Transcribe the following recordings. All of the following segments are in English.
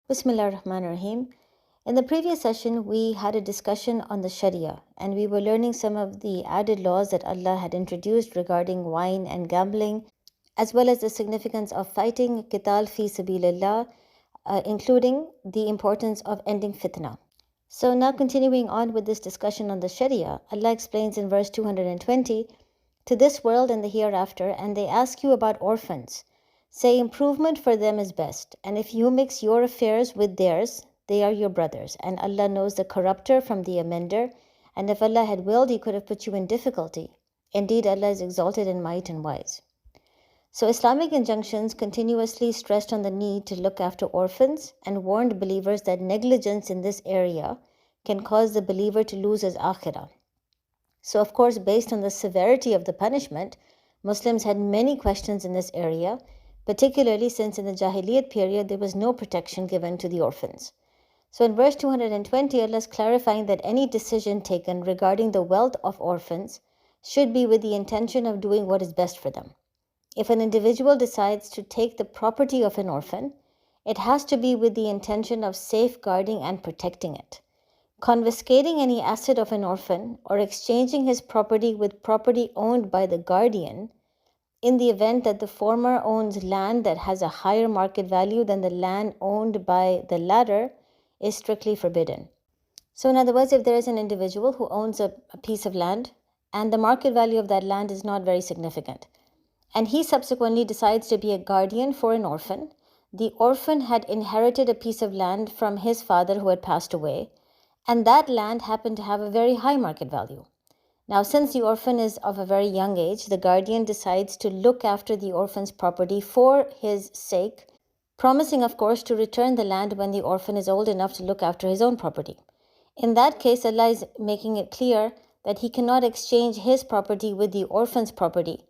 Bismillah ar-Rahman ar-Rahim. In the previous session, we had a discussion on the Sharia, and we were learning some of the added laws that Allah had introduced regarding wine and gambling, as well as the significance of fighting qital fi sabilillah, including the importance of ending fitna. So now continuing on with this discussion on the Sharia, Allah explains in verse 220, "To this world and the hereafter, and they ask you about orphans. Say improvement for them is best, and if you mix your affairs with theirs, they are your brothers, and Allah knows the corrupter from the amender, and if Allah had willed, He could have put you in difficulty. Indeed, Allah is exalted in might and wise." So Islamic injunctions continuously stressed on the need to look after orphans and warned believers that negligence in this area can cause the believer to lose his akhirah. So of course, based on the severity of the punishment, Muslims had many questions in this area, particularly since in the Jahiliyyat period there was no protection given to the orphans. So in verse 220, Allah is clarifying that any decision taken regarding the wealth of orphans should be with the intention of doing what is best for them. If an individual decides to take the property of an orphan, it has to be with the intention of safeguarding and protecting it. Confiscating any asset of an orphan or exchanging his property with property owned by the guardian, in the event that the former owns land that has a higher market value than the land owned by the latter, is strictly forbidden. So in other words, if there is an individual who owns a piece of land and the market value of that land is not very significant, and he subsequently decides to be a guardian for an orphan, the orphan had inherited a piece of land from his father who had passed away, and that land happened to have a very high market value. Now, since the orphan is of a very young age, the guardian decides to look after the orphan's property for his sake, promising, of course, to return the land when the orphan is old enough to look after his own property. In that case, Allah is making it clear that he cannot exchange his property with the orphan's property,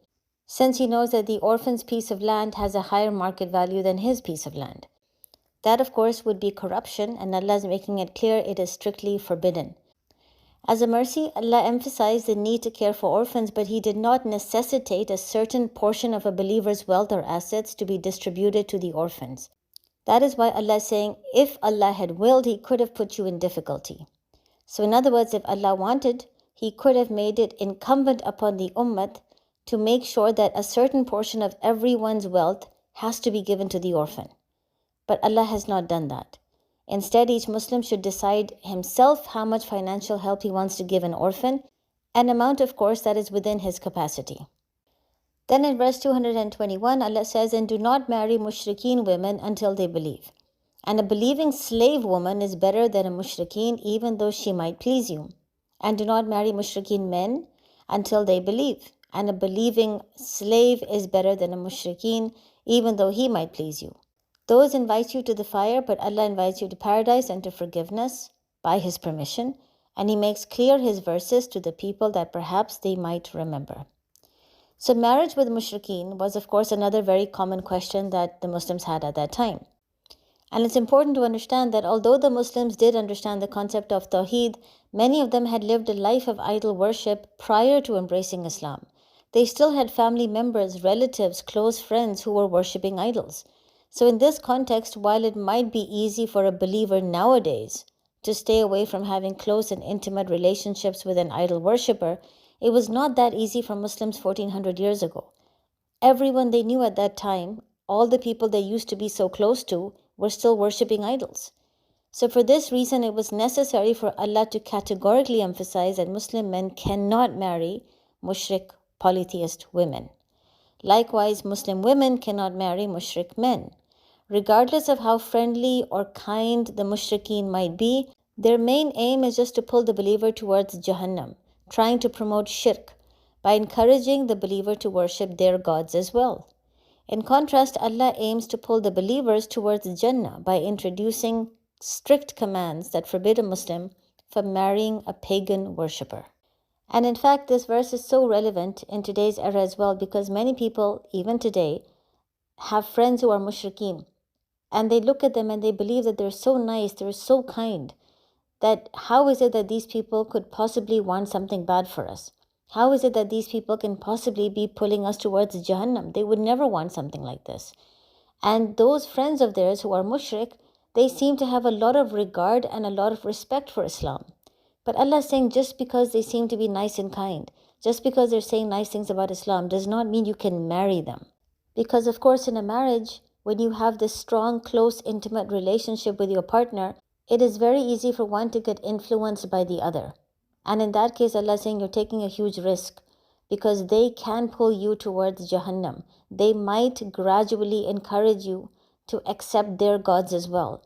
since he knows that the orphan's piece of land has a higher market value than his piece of land. That, of course, would be corruption, and Allah is making it clear it is strictly forbidden. As a mercy, Allah emphasized the need to care for orphans, but He did not necessitate a certain portion of a believer's wealth or assets to be distributed to the orphans. That is why Allah is saying, if Allah had willed, He could have put you in difficulty. So in other words, if Allah wanted, He could have made it incumbent upon the ummah to make sure that a certain portion of everyone's wealth has to be given to the orphan. But Allah has not done that. Instead, each Muslim should decide himself how much financial help he wants to give an orphan, an amount, of course, that is within his capacity. Then in verse 221, Allah says, "And do not marry mushrikeen women until they believe. And a believing slave woman is better than a mushrikeen, even though she might please you. And do not marry mushrikeen men until they believe. And a believing slave is better than a mushrikeen, even though he might please you. Those invite you to the fire, but Allah invites you to paradise and to forgiveness by His permission, and He makes clear His verses to the people that perhaps they might remember." So marriage with mushrikeen was, of course, another very common question that the Muslims had at that time. And it's important to understand that although the Muslims did understand the concept of Tawheed, many of them had lived a life of idol worship prior to embracing Islam. They still had family members, relatives, close friends who were worshipping idols. So in this context, while it might be easy for a believer nowadays to stay away from having close and intimate relationships with an idol worshipper, it was not that easy for Muslims 1400 years ago. Everyone they knew at that time, all the people they used to be so close to, were still worshipping idols. So for this reason, it was necessary for Allah to categorically emphasize that Muslim men cannot marry mushrik polytheist women. Likewise, Muslim women cannot marry mushrik men. Regardless of how friendly or kind the mushrikeen might be, their main aim is just to pull the believer towards Jahannam, trying to promote shirk by encouraging the believer to worship their gods as well. In contrast, Allah aims to pull the believers towards Jannah by introducing strict commands that forbid a Muslim from marrying a pagan worshipper. And in fact, this verse is so relevant in today's era as well, because many people, even today, have friends who are mushrikeen, and they look at them and they believe that they're so nice, they're so kind, that how is it that these people could possibly want something bad for us? How is it that these people can possibly be pulling us towards Jahannam? They would never want something like this. And those friends of theirs who are mushrik, they seem to have a lot of regard and a lot of respect for Islam. But Allah is saying just because they seem to be nice and kind, just because they're saying nice things about Islam, does not mean you can marry them. Because of course in a marriage, when you have this strong, close, intimate relationship with your partner, it is very easy for one to get influenced by the other. And in that case, Allah is saying you're taking a huge risk because they can pull you towards Jahannam. They might gradually encourage you to accept their gods as well.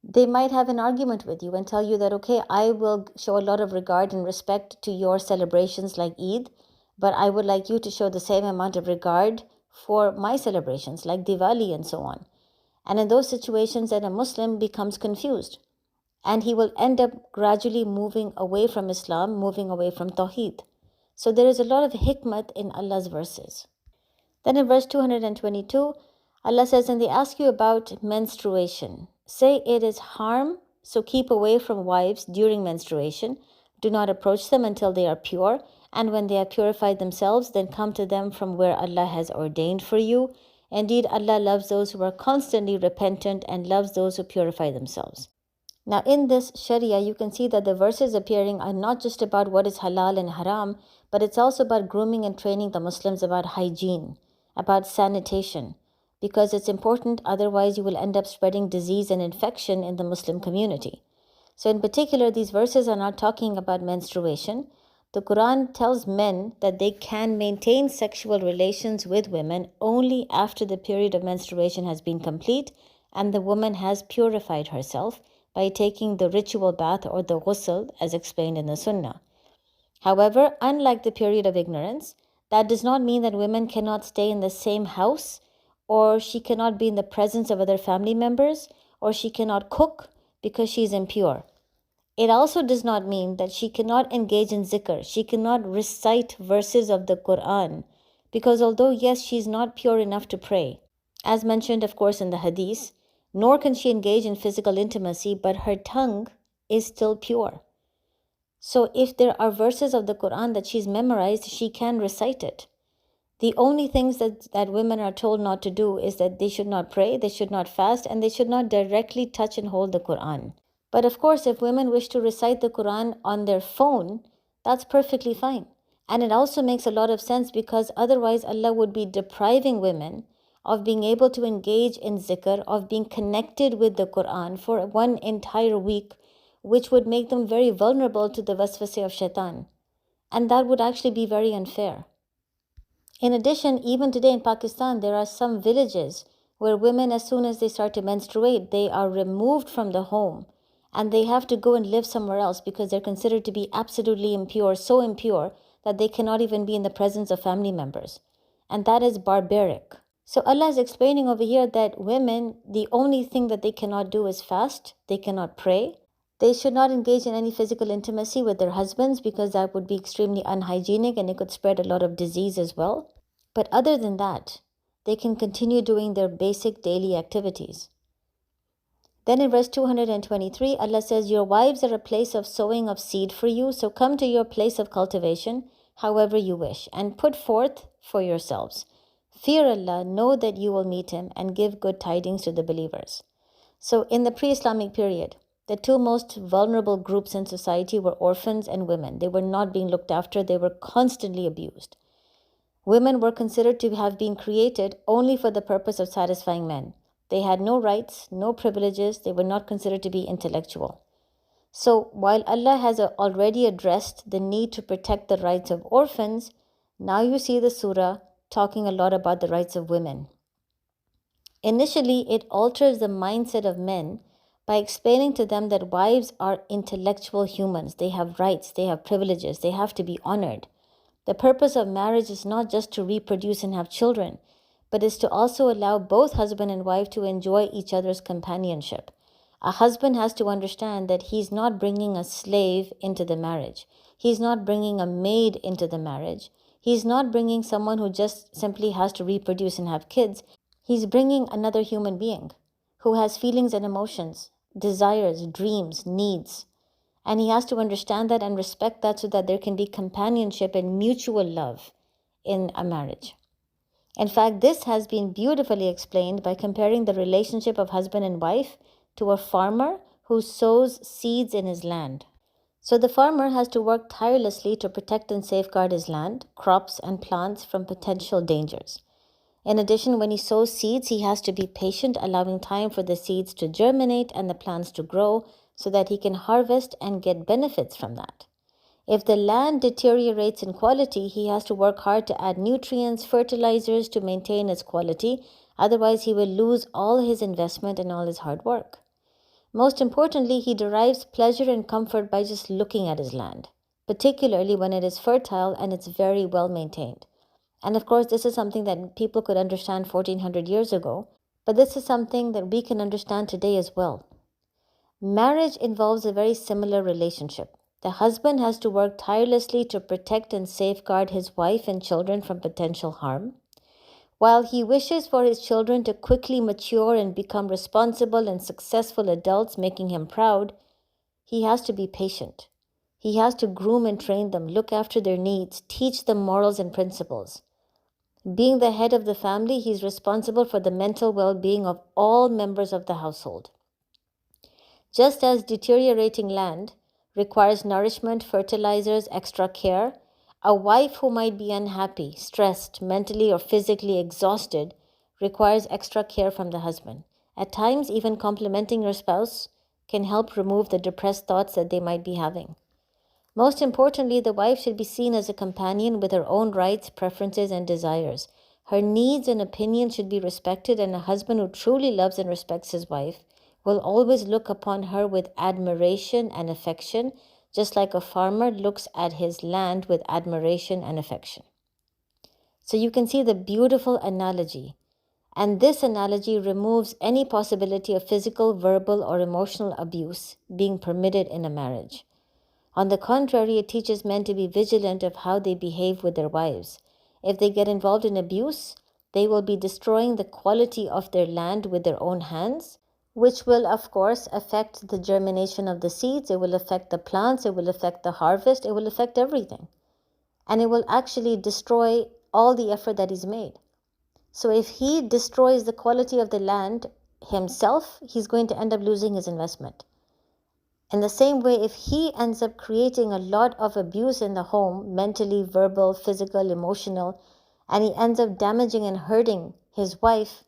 They might have an argument with you and tell you that, okay, I will show a lot of regard and respect to your celebrations like Eid, but I would like you to show the same amount of regard for my celebrations like Diwali and so on. And in those situations, then a Muslim becomes confused and he will end up gradually moving away from Islam, moving away from Tawheed. So there is a lot of hikmat in Allah's verses. Then in verse 222, Allah says, and they ask you about menstruation. Say it is harm, so keep away from wives during menstruation. Do not approach them until they are pure. And when they have purified themselves, then come to them from where Allah has ordained for you. Indeed, Allah loves those who are constantly repentant and loves those who purify themselves. Now in this Sharia, you can see that the verses appearing are not just about what is halal and haram, but it's also about grooming and training the Muslims about hygiene, about sanitation, because it's important, otherwise you will end up spreading disease and infection in the Muslim community. So in particular, these verses are not talking about menstruation. The Quran tells men that they can maintain sexual relations with women only after the period of menstruation has been complete and the woman has purified herself by taking the ritual bath or the ghusl as explained in the Sunnah. However, unlike the period of ignorance, that does not mean that women cannot stay in the same house, or she cannot be in the presence of other family members, or she cannot cook because she is impure. It also does not mean that she cannot engage in zikr, she cannot recite verses of the Quran, because although yes, she is not pure enough to pray, as mentioned of course in the hadith, nor can she engage in physical intimacy, but her tongue is still pure. So if there are verses of the Quran that she's memorized, she can recite it. The only things that women are told not to do is that they should not pray, they should not fast, and they should not directly touch and hold the Quran. But of course, if women wish to recite the Quran on their phone, that's perfectly fine. And it also makes a lot of sense because otherwise Allah would be depriving women of being able to engage in zikr, of being connected with the Quran for one entire week, which would make them very vulnerable to the waswasa of shaitan. And that would actually be very unfair. In addition, even today in Pakistan, there are some villages where women, as soon as they start to menstruate, they are removed from the home and they have to go and live somewhere else because they're considered to be absolutely impure, so impure that they cannot even be in the presence of family members. And that is barbaric. So Allah is explaining over here that women, the only thing that they cannot do is fast, they cannot pray. They should not engage in any physical intimacy with their husbands because that would be extremely unhygienic and it could spread a lot of disease as well. But other than that, they can continue doing their basic daily activities. Then in verse 223, Allah says, your wives are a place of sowing of seed for you, so come to your place of cultivation, however you wish, and put forth for yourselves. Fear Allah, know that you will meet Him, and give good tidings to the believers. So in the pre-Islamic period, the two most vulnerable groups in society were orphans and women. They were not being looked after, they were constantly abused. Women were considered to have been created only for the purpose of satisfying men. They had no rights, no privileges, they were not considered to be intellectual. So while Allah has already addressed the need to protect the rights of orphans, now you see the surah talking a lot about the rights of women. Initially, it alters the mindset of men by explaining to them that wives are intellectual humans. They have rights, they have privileges, they have to be honored. The purpose of marriage is not just to reproduce and have children, but is to also allow both husband and wife to enjoy each other's companionship. A husband has to understand that he's not bringing a slave into the marriage. He's not bringing a maid into the marriage. He's not bringing someone who just simply has to reproduce and have kids. He's bringing another human being who has feelings and emotions, desires, dreams, needs. And he has to understand that and respect that so that there can be companionship and mutual love in a marriage. In fact, this has been beautifully explained by comparing the relationship of husband and wife to a farmer who sows seeds in his land. So the farmer has to work tirelessly to protect and safeguard his land, crops, and plants from potential dangers. In addition, when he sows seeds, he has to be patient, allowing time for the seeds to germinate and the plants to grow so that he can harvest and get benefits from that. If the land deteriorates in quality, he has to work hard to add nutrients, fertilizers to maintain its quality. Otherwise, he will lose all his investment and all his hard work. Most importantly, he derives pleasure and comfort by just looking at his land, particularly when it is fertile and it's very well maintained. And of course, this is something that people could understand 1400 years ago, but this is something that we can understand today as well. Marriage involves a very similar relationship. The husband has to work tirelessly to protect and safeguard his wife and children from potential harm. While he wishes for his children to quickly mature and become responsible and successful adults, making him proud, he has to be patient. He has to groom and train them, look after their needs, teach them morals and principles. Being the head of the family, he is responsible for the mental well-being of all members of the household. Just as deteriorating land requires nourishment, fertilizers, extra care, a wife who might be unhappy, stressed, mentally or physically exhausted requires extra care from the husband. At times, even complimenting your spouse can help remove the depressed thoughts that they might be having. Most importantly, the wife should be seen as a companion with her own rights, preferences, and desires. Her needs and opinions should be respected, and a husband who truly loves and respects his wife will always look upon her with admiration and affection, just like a farmer looks at his land with admiration and affection. So you can see the beautiful analogy. And this analogy removes any possibility of physical, verbal, or emotional abuse being permitted in a marriage. On the contrary, it teaches men to be vigilant of how they behave with their wives. If they get involved in abuse, they will be destroying the quality of their land with their own hands, which will, of course, affect the germination of the seeds. It will affect the plants. It will affect the harvest. It will affect everything. And it will actually destroy all the effort that he's made. So if he destroys the quality of the land himself, he's going to end up losing his investment. In the same way, if he ends up creating a lot of abuse in the home, mentally, verbal, physical, emotional, and he ends up damaging and hurting his wife,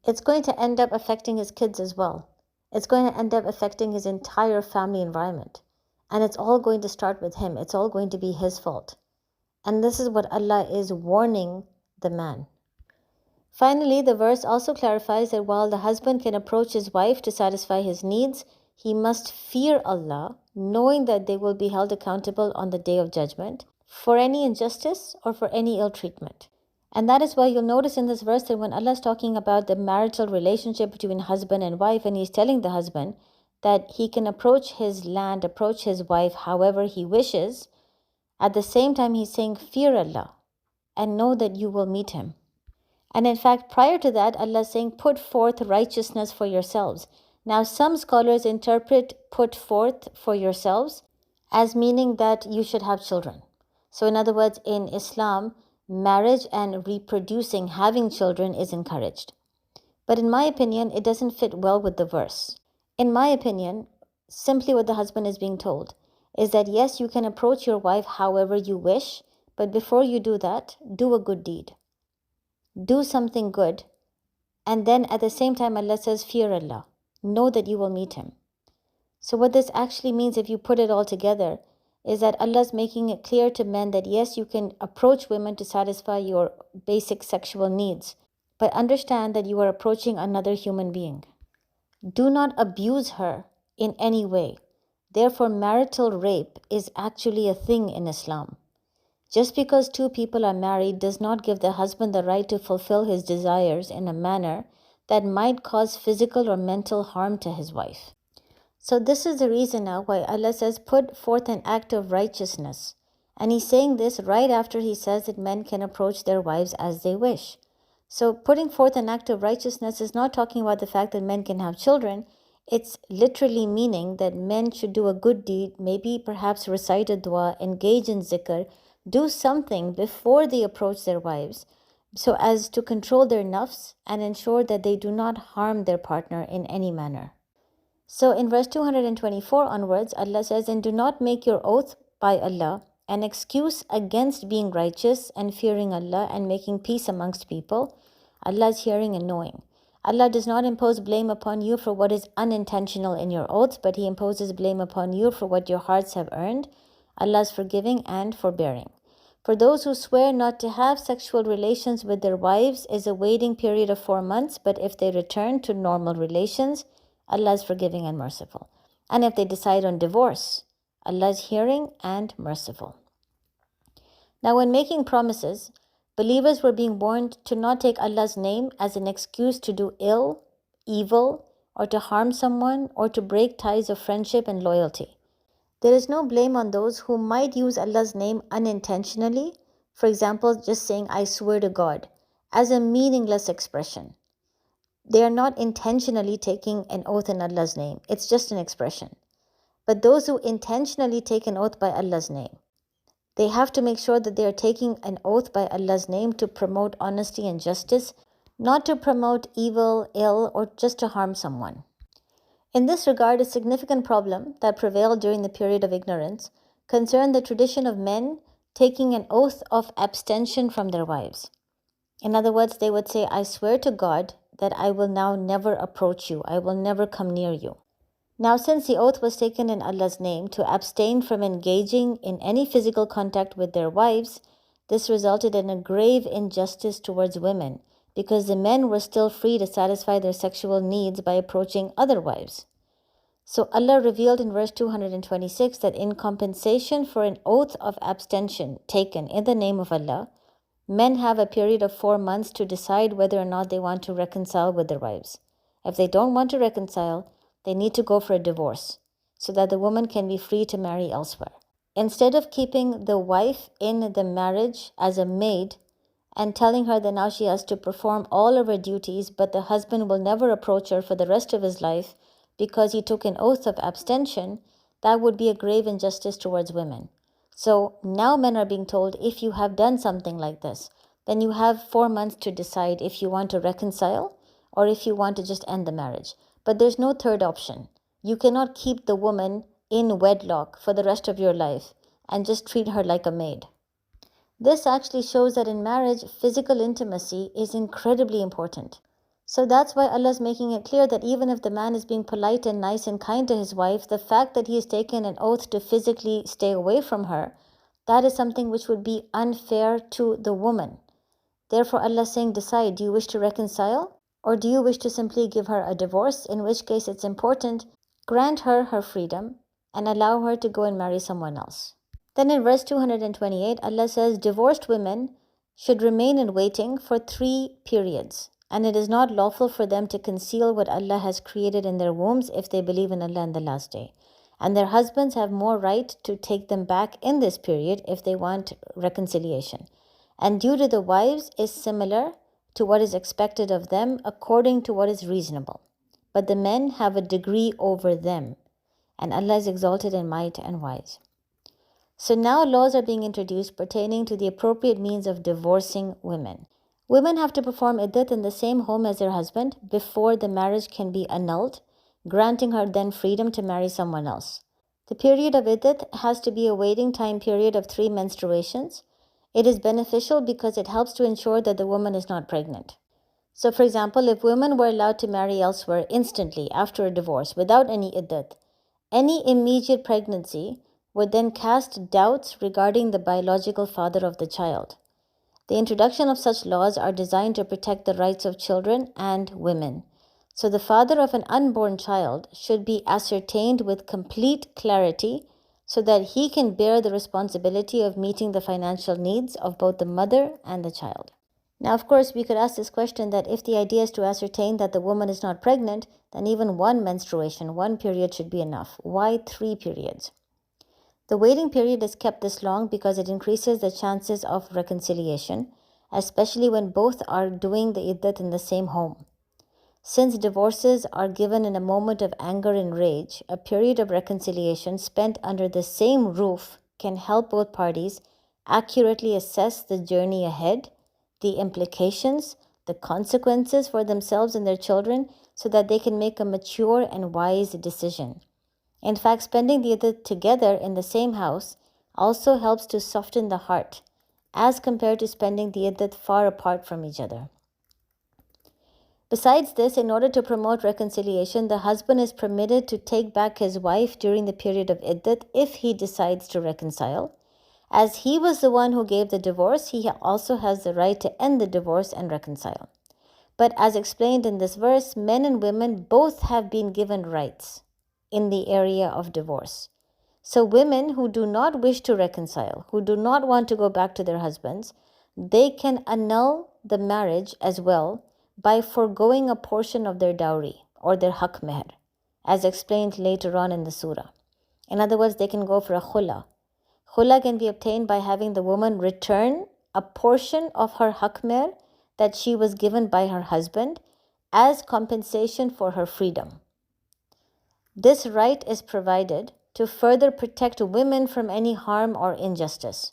it's going to end up affecting his kids as well. It's going to end up affecting his entire family environment. And it's all going to start with him. It's all going to be his fault. And this is what Allah is warning the man. Finally, the verse also clarifies that while the husband can approach his wife to satisfy his needs, he must fear Allah, knowing that they will be held accountable on the Day of Judgment for any injustice or for any ill treatment. And that is why you'll notice in this verse that when Allah is talking about the marital relationship between husband and wife, and He's telling the husband that he can approach his land, approach his wife however he wishes, at the same time He's saying, fear Allah and know that you will meet Him. And in fact, prior to that, Allah is saying, put forth righteousness for yourselves. Now, some scholars interpret put forth for yourselves as meaning that you should have children. So in other words, in Islam, marriage and reproducing, having children is encouraged. But in my opinion, it doesn't fit well with the verse. In my opinion, simply what the husband is being told is that yes, you can approach your wife however you wish, but before you do that, do a good deed. Do something good. And then at the same time, Allah says, fear Allah. Know that you will meet Him. So what this actually means, if you put it all together, is that Allah is making it clear to men that yes, you can approach women to satisfy your basic sexual needs, but understand that you are approaching another human being. Do not abuse her in any way. Therefore, marital rape is actually a thing in Islam. Just because two people are married does not give the husband the right to fulfill his desires in a manner that might cause physical or mental harm to his wife. So this is the reason now why Allah says, put forth an act of righteousness. And He's saying this right after He says that men can approach their wives as they wish. So putting forth an act of righteousness is not talking about the fact that men can have children. It's literally meaning that men should do a good deed, maybe perhaps recite a dua, engage in zikr, do something before they approach their wives, so as to control their nafs and ensure that they do not harm their partner in any manner. So in verse 224 onwards, Allah says, "And do not make your oath by Allah an excuse against being righteous and fearing Allah and making peace amongst people. Allah is hearing and knowing." Allah does not impose blame upon you for what is unintentional in your oaths, but He imposes blame upon you for what your hearts have earned. Allah is forgiving and forbearing. For those who swear not to have sexual relations with their wives is a waiting period of 4 months, but if they return to normal relations, Allah is forgiving and merciful. And if they decide on divorce, Allah is hearing and merciful. Now, when making promises, believers were being warned to not take Allah's name as an excuse to do ill, evil, or to harm someone, or to break ties of friendship and loyalty. There is no blame on those who might use Allah's name unintentionally, for example, just saying, "I swear to God," as a meaningless expression. They are not intentionally taking an oath in Allah's name. It's just an expression. But those who intentionally take an oath by Allah's name, they have to make sure that they are taking an oath by Allah's name to promote honesty and justice, not to promote evil, ill, or just to harm someone. In this regard, a significant problem that prevailed during the period of ignorance concerned the tradition of men taking an oath of abstention from their wives. In other words, they would say, "I swear to God that I will now never approach you. I will never come near you." Now, since the oath was taken in Allah's name to abstain from engaging in any physical contact with their wives, this resulted in a grave injustice towards women, because the men were still free to satisfy their sexual needs by approaching other wives. So Allah revealed in verse 226 that in compensation for an oath of abstention taken in the name of Allah, men have a period of 4 months to decide whether or not they want to reconcile with their wives. If they don't want to reconcile, they need to go for a divorce so that the woman can be free to marry elsewhere. Instead of keeping the wife in the marriage as a maid and telling her that now she has to perform all of her duties, but the husband will never approach her for the rest of his life because he took an oath of abstention, that would be a grave injustice towards women. So now men are being told, if you have done something like this, then you have 4 months to decide if you want to reconcile or if you want to just end the marriage. But there's no third option. You cannot keep the woman in wedlock for the rest of your life and just treat her like a maid. This actually shows that in marriage, physical intimacy is incredibly important. So that's why Allah is making it clear that even if the man is being polite and nice and kind to his wife, the fact that he has taken an oath to physically stay away from her, that is something which would be unfair to the woman. Therefore, Allah is saying, decide, do you wish to reconcile? Or do you wish to simply give her a divorce, in which case it's important, grant her her freedom and allow her to go and marry someone else. Then in verse 228, Allah says, divorced women should remain in waiting for 3 periods, and it is not lawful for them to conceal what Allah has created in their wombs if they believe in Allah and the last day. And their husbands have more right to take them back in this period if they want reconciliation. And due to the wives is similar to what is expected of them according to what is reasonable. But the men have a degree over them, and Allah is exalted in might and wise. So now laws are being introduced pertaining to the appropriate means of divorcing women. Women have to perform iddat in the same home as their husband before the marriage can be annulled, granting her then freedom to marry someone else. The period of iddat has to be a waiting time period of 3 menstruations. It is beneficial because it helps to ensure that the woman is not pregnant. So for example, if women were allowed to marry elsewhere instantly after a divorce without any iddat, any immediate pregnancy would then cast doubts regarding the biological father of the child. The introduction of such laws are designed to protect the rights of children and women. So the father of an unborn child should be ascertained with complete clarity so that he can bear the responsibility of meeting the financial needs of both the mother and the child. Now, of course, we could ask this question that if the idea is to ascertain that the woman is not pregnant, then even 1 menstruation, 1 period should be enough. Why 3 periods? The waiting period is kept this long because it increases the chances of reconciliation, especially when both are doing the iddat in the same home. Since divorces are given in a moment of anger and rage, a period of reconciliation spent under the same roof can help both parties accurately assess the journey ahead, the implications, the consequences for themselves and their children, so that they can make a mature and wise decision. In fact, spending the iddah together in the same house also helps to soften the heart, as compared to spending the iddah far apart from each other. Besides this, in order to promote reconciliation, the husband is permitted to take back his wife during the period of iddat if he decides to reconcile. As he was the one who gave the divorce, he also has the right to end the divorce and reconcile. But as explained in this verse, men and women both have been given rights in the area of divorce. So women who do not wish to reconcile, who do not want to go back to their husbands, they can annul the marriage as well by foregoing a portion of their dowry or their haq meher, as explained later on in the surah. In other words, they can go for a khula. Khula can be obtained by having the woman return a portion of her haq meher that she was given by her husband as compensation for her freedom. This right is provided to further protect women from any harm or injustice.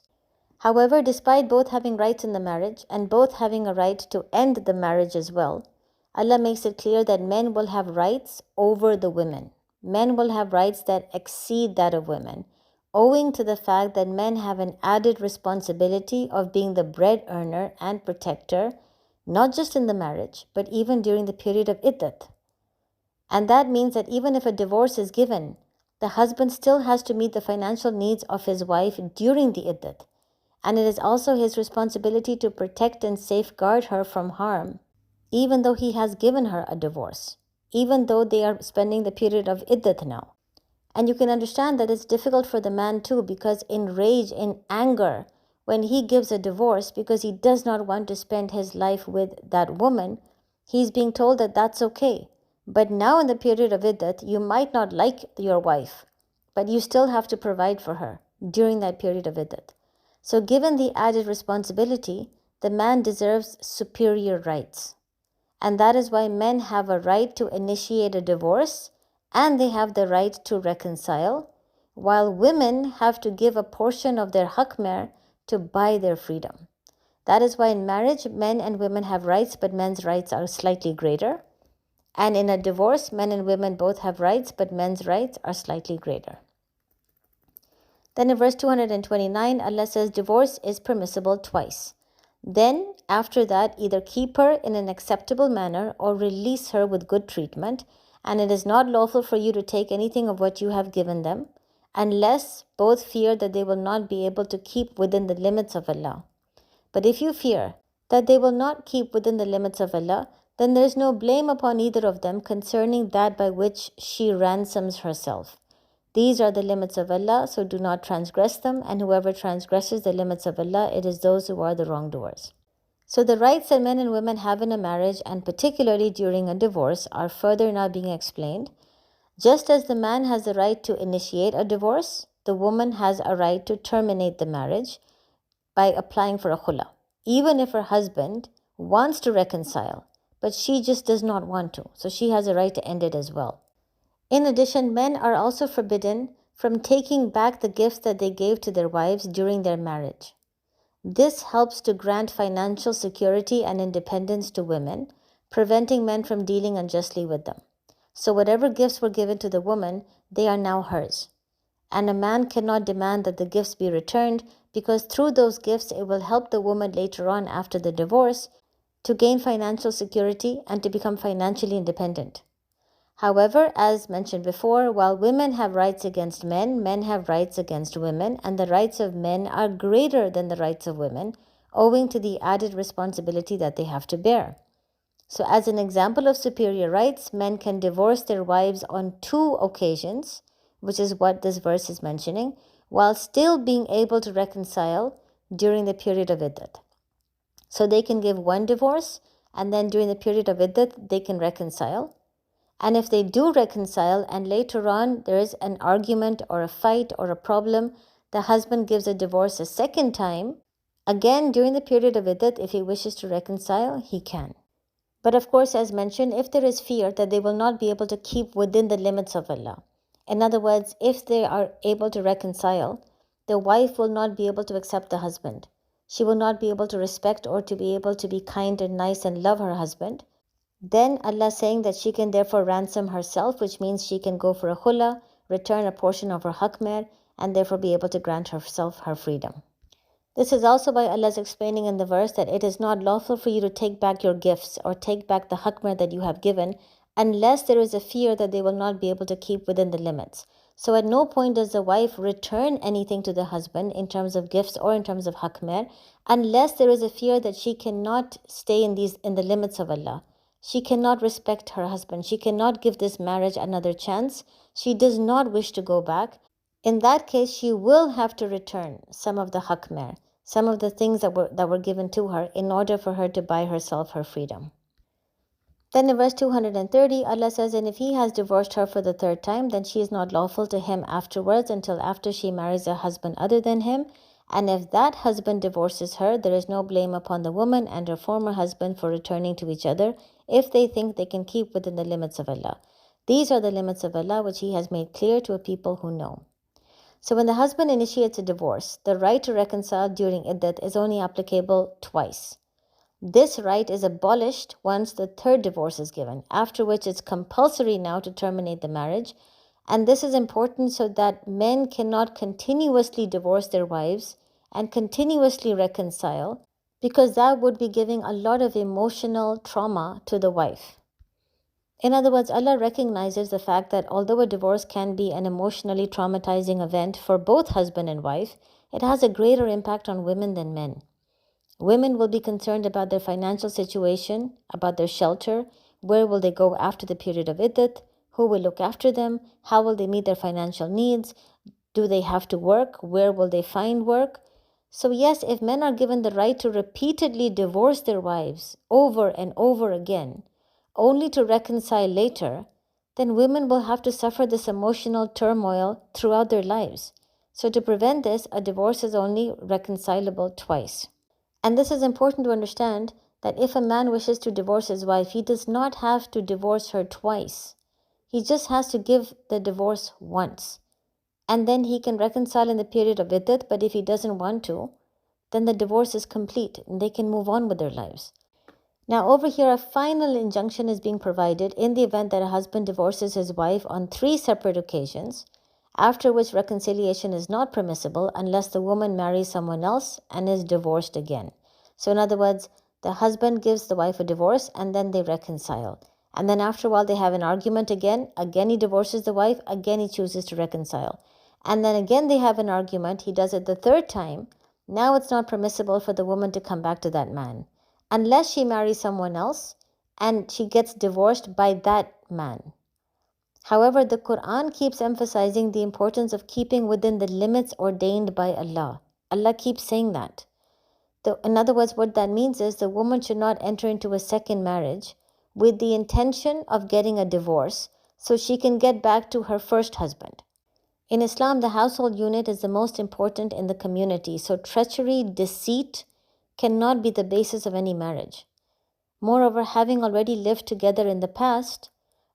However, despite both having rights in the marriage and both having a right to end the marriage as well, Allah makes it clear that men will have rights over the women. Men will have rights that exceed that of women, owing to the fact that men have an added responsibility of being the bread earner and protector, not just in the marriage, but even during the period of iddat. And that means that even if a divorce is given, the husband still has to meet the financial needs of his wife during the iddat. And it is also his responsibility to protect and safeguard her from harm, even though he has given her a divorce, even though they are spending the period of iddat now. And you can understand that it's difficult for the man too, because in rage, in anger, when he gives a divorce because he does not want to spend his life with that woman, he's being told that that's okay. But now in the period of iddat, you might not like your wife, but you still have to provide for her during that period of iddat. So given the added responsibility, the man deserves superior rights. And that is why men have a right to initiate a divorce and they have the right to reconcile, while women have to give a portion of their haq meher to buy their freedom. That is why in marriage, men and women have rights, but men's rights are slightly greater. And in a divorce, men and women both have rights, but men's rights are slightly greater. Then in verse 229, Allah says divorce is permissible twice. Then, after that, either keep her in an acceptable manner or release her with good treatment, and it is not lawful for you to take anything of what you have given them, unless both fear that they will not be able to keep within the limits of Allah. But if you fear that they will not keep within the limits of Allah, then there is no blame upon either of them concerning that by which she ransoms herself. These are the limits of Allah, so do not transgress them, and whoever transgresses the limits of Allah, it is those who are the wrongdoers. So the rights that men and women have in a marriage, and particularly during a divorce, are further now being explained. Just as the man has the right to initiate a divorce, the woman has a right to terminate the marriage by applying for a khula, even if her husband wants to reconcile, but she just does not want to, so she has a right to end it as well. In addition, men are also forbidden from taking back the gifts that they gave to their wives during their marriage. This helps to grant financial security and independence to women, preventing men from dealing unjustly with them. So whatever gifts were given to the woman, they are now hers. And a man cannot demand that the gifts be returned, because through those gifts it will help the woman later on after the divorce to gain financial security and to become financially independent. However, as mentioned before, while women have rights against men, men have rights against women, and the rights of men are greater than the rights of women, owing to the added responsibility that they have to bear. So as an example of superior rights, men can divorce their wives on 2 occasions, which is what this verse is mentioning, while still being able to reconcile during the period of iddat. So they can give 1 divorce, and then during the period of iddat, they can reconcile. And if they do reconcile and later on there is an argument or a fight or a problem, the husband gives a divorce a second time, again during the period of iddat, if he wishes to reconcile, he can. But of course, as mentioned, if there is fear that they will not be able to keep within the limits of Allah. In other words, if they are able to reconcile, the wife will not be able to accept the husband. she will not be able to respect or to be able to be kind and nice and love her husband, then Allah saying that she can therefore ransom herself, which means she can go for a khula, return a portion of her hakmer, and therefore be able to grant herself her freedom. This is also why Allah is explaining in the verse that it is not lawful for you to take back your gifts or take back the hakmer that you have given unless there is a fear that they will not be able to keep within the limits. So at no point does the wife return anything to the husband in terms of gifts or in terms of hakmer unless there is a fear that she cannot stay in the limits of Allah. She cannot respect her husband. She cannot give this marriage another chance. She does not wish to go back. In that case, she will have to return some of the hakmer, some of the things that were given to her in order for her to buy herself her freedom. Then in verse 230, Allah says, and if he has divorced her for the third time, then she is not lawful to him afterwards until after she marries a husband other than him. And if that husband divorces her, there is no blame upon the woman and her former husband for returning to each other if they think they can keep within the limits of Allah. These are the limits of Allah which he has made clear to a people who know. So when the husband initiates a divorce, the right to reconcile during iddat is only applicable twice. This right is abolished once the third divorce is given, after which it's compulsory now to terminate the marriage. And this is important so that men cannot continuously divorce their wives and continuously reconcile, because that would be giving a lot of emotional trauma to the wife. In other words, Allah recognizes the fact that although a divorce can be an emotionally traumatizing event for both husband and wife, it has a greater impact on women than men. Women will be concerned about their financial situation, about their shelter, where will they go after the period of iddat, who will look after them, how will they meet their financial needs, do they have to work, where will they find work. So yes, if men are given the right to repeatedly divorce their wives over and over again, only to reconcile later, then women will have to suffer this emotional turmoil throughout their lives. So to prevent this, a divorce is only reconcilable twice. And this is important to understand, that if a man wishes to divorce his wife, he does not have to divorce her twice. He just has to give the divorce once. And then he can reconcile in the period of iddat, but if he doesn't want to, then the divorce is complete and they can move on with their lives. Now over here, a final injunction is being provided in the event that a husband divorces his wife on 3 separate occasions, after which reconciliation is not permissible unless the woman marries someone else and is divorced again. So in other words, the husband gives the wife a divorce and then they reconcile. And then after a while they have an argument again he divorces the wife, again he chooses to reconcile. And then again they have an argument, he does it the 3rd time. Now it's not permissible for the woman to come back to that man, unless she marries someone else and she gets divorced by that man. However, the Quran keeps emphasizing the importance of keeping within the limits ordained by Allah. Allah keeps saying that. In other words, what that means is the woman should not enter into a second marriage with the intention of getting a divorce so she can get back to her first husband. In Islam, the household unit is the most important in the community, so treachery, deceit cannot be the basis of any marriage. Moreover, having already lived together in the past,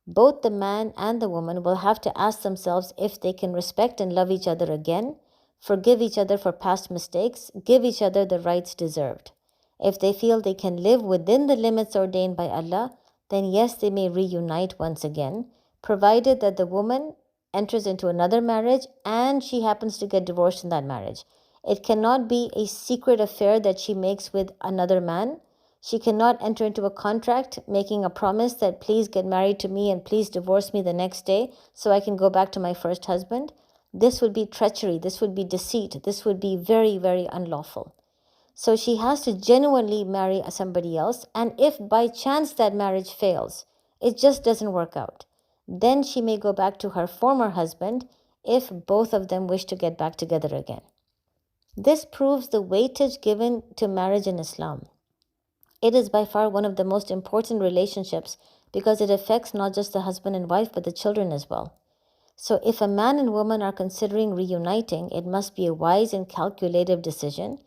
both the man and the woman will have to ask themselves if they can respect and love each other again, forgive each other for past mistakes, give each other the rights deserved. If they feel they can live within the limits ordained by Allah, then yes, they may reunite once again, provided that the woman enters into another marriage and she happens to get divorced in that marriage. It cannot be a secret affair that she makes with another man. She cannot enter into a contract making a promise that please get married to me and please divorce me the next day so I can go back to my first husband. This would be treachery, this would be deceit, this would be very, very unlawful. So she has to genuinely marry somebody else, and if by chance that marriage fails, it just doesn't work out, then she may go back to her former husband if both of them wish to get back together again. This proves the weightage given to marriage in Islam. It is by far one of the most important relationships because it affects not just the husband and wife but the children as well. So if a man and woman are considering reuniting, it must be a wise and calculative decision,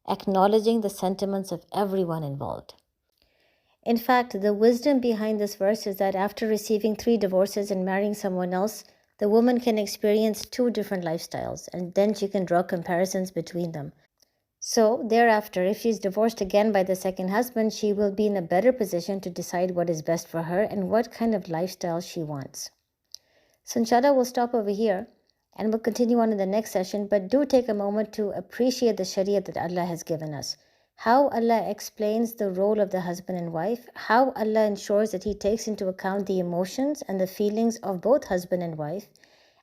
acknowledging the sentiments of everyone involved. In fact, the wisdom behind this verse is that after receiving 3 divorces and marrying someone else, the woman can experience 2 different lifestyles, and then she can draw comparisons between them. So thereafter, if she's divorced again by the second husband, she will be in a better position to decide what is best for her and what kind of lifestyle she wants. So inshallah, we'll stop over here and we'll continue on in the next session. But do take a moment to appreciate the sharia that Allah has given us. How Allah explains the role of the husband and wife. How Allah ensures that He takes into account the emotions and the feelings of both husband and wife.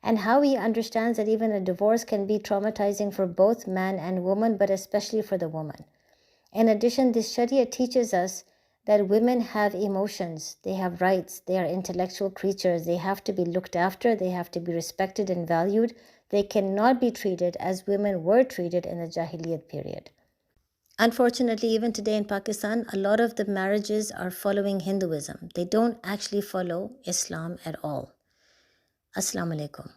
And how He understands that even a divorce can be traumatizing for both man and woman, but especially for the woman. In addition, this sharia teaches us that women have emotions, they have rights, they are intellectual creatures, they have to be looked after, they have to be respected and valued. They cannot be treated as women were treated in the Jahiliyyat period. Unfortunately, even today in Pakistan, a lot of the marriages are following Hinduism. They don't actually follow Islam at all. Assalamu alaikum.